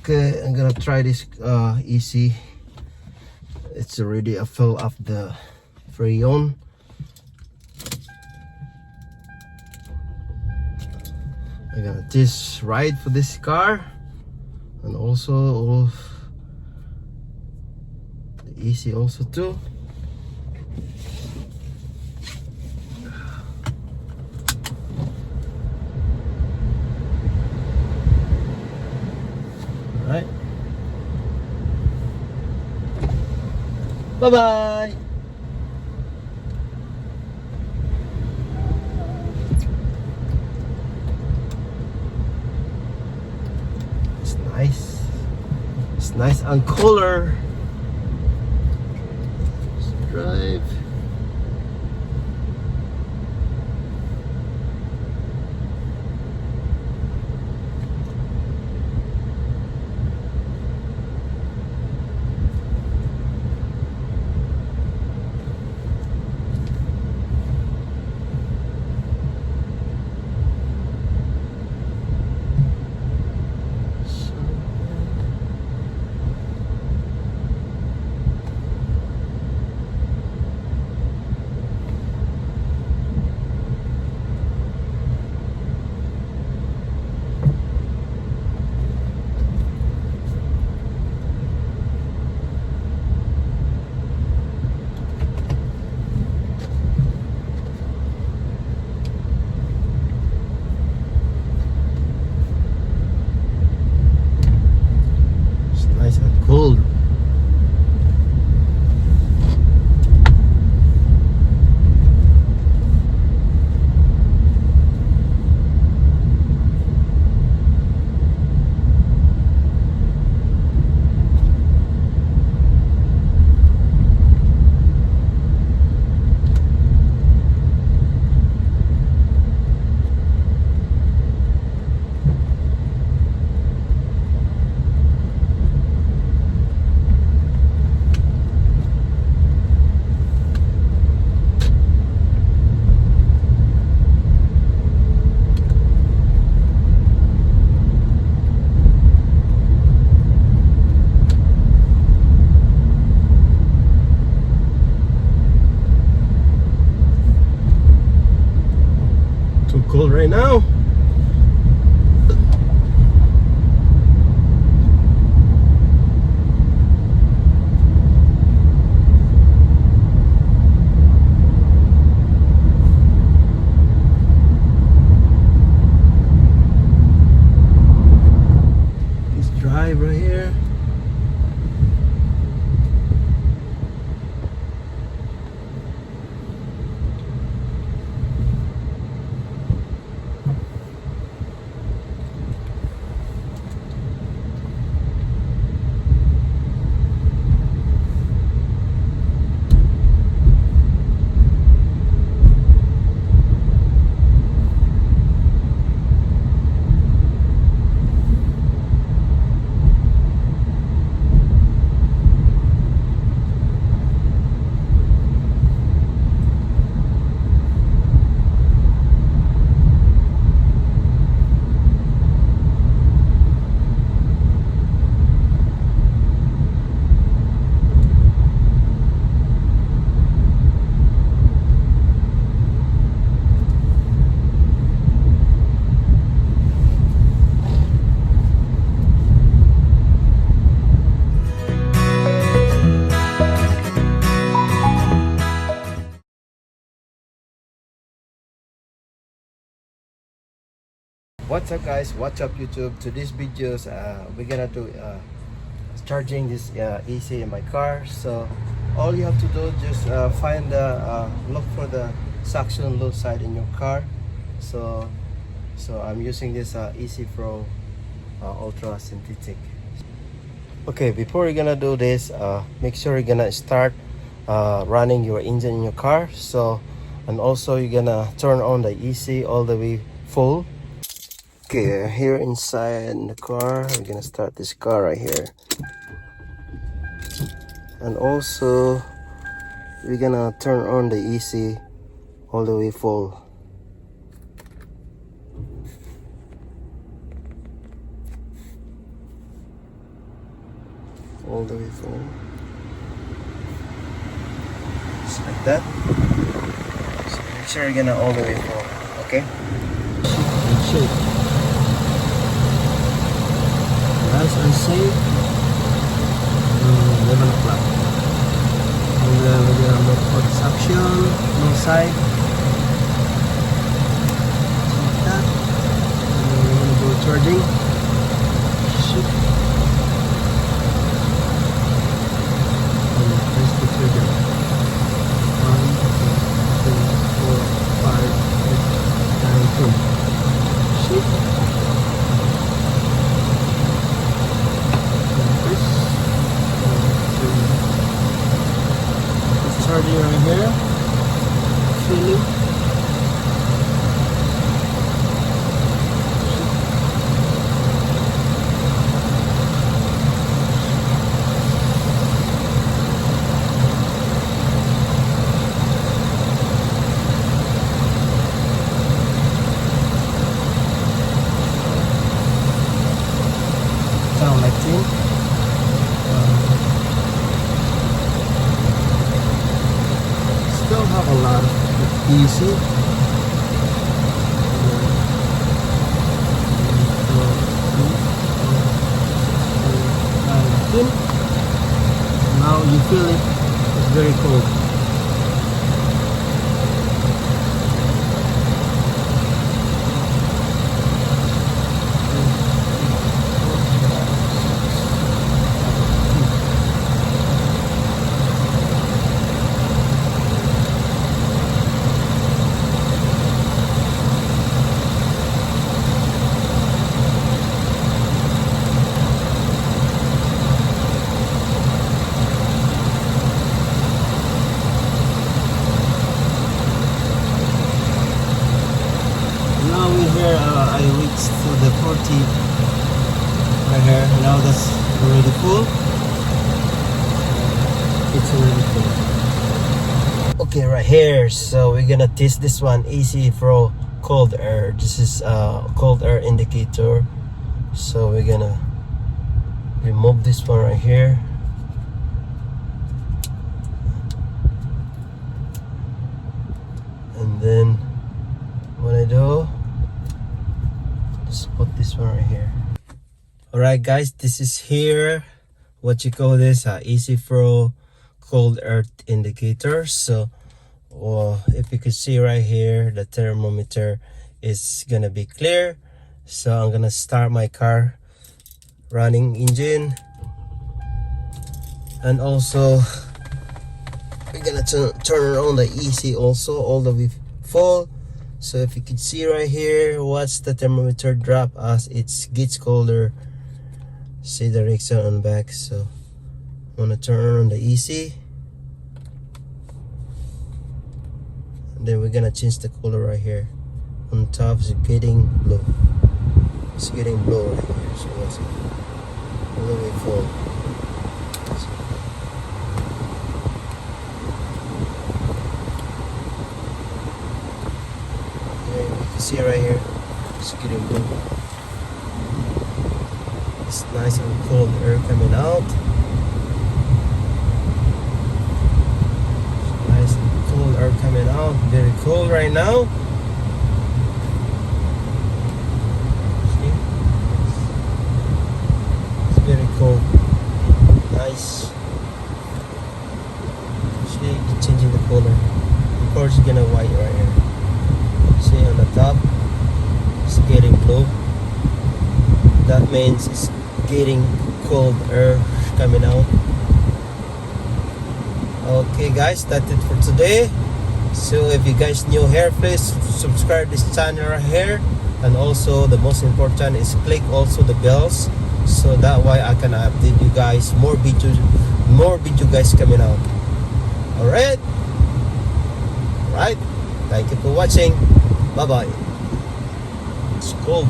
Okay, I'm gonna try this EC. It's already a fill up the freon. I got this ride for this car, and also all the EC also too. Right. Bye bye. It's nice. It's nice and cooler. Let's drive. It's nice and cold. Too cold right now. Let's drive right here. What's up guys, what's up YouTube? Today's videos we're gonna do charging this AC in my car. So all you have to do just find the look for the suction load side in your car. So I'm using this AC Pro Ultra Synthetic. Okay, before you're gonna do this, make sure you're gonna start running your engine in your car. So, and also you're gonna turn on the AC all the way full. Okay, here inside the car, we're gonna start this car right here. And also, we're gonna turn on the AC all the way full. all the way full. Just like that. So make sure you're gonna all the way full. Okay? And shake. Nice and safe. 11 o'clock. And then we're gonna look for the suction, no side. Like that. And then we're gonna go charging. Shoot. And press the trigger. 1, 2, 3, 4, 5, 6, 7, 8. Shoot. Charging right here, filling. Sound like tin. Still have a lot of easy. Now you feel it, it's very cold. Now we here, I reached to the 40 right here. Now that's already full. It's already full. Okay, right here. So we're gonna test this one, AC Pro cold air. This is cold air indicator. So we're gonna remove this one right here. And then what I do, just put this one right here. Alright guys, this is here what you call this AC Pro cold earth indicator. So if you could see right here, the thermometer is gonna be clear. So I'm gonna start my car, running engine, and also we're gonna turn on the AC also all the way full. So if you can see right here, what's the thermometer drop as it gets colder. See the Rexon on the back. So I'm gonna turn on the AC, and then we're gonna change the color right here. On top is getting blue. It's getting blue right here. So let's all the way full. See right here, it's getting blue. It's nice and cold air coming out. It's nice and cold air coming out. Very cold right now. See? It's very cold. Nice. See, it's changing the color. Of course, it's gonna white right here. See on the top, it's getting blue. That means it's getting cold air coming out. Okay guys, that's it for today. So if you guys new here, please subscribe this channel right here, and also the most important is click also the bells, so that way I can update you guys more video guys coming out. Alright, thank you for watching. Bye bye. It's cold.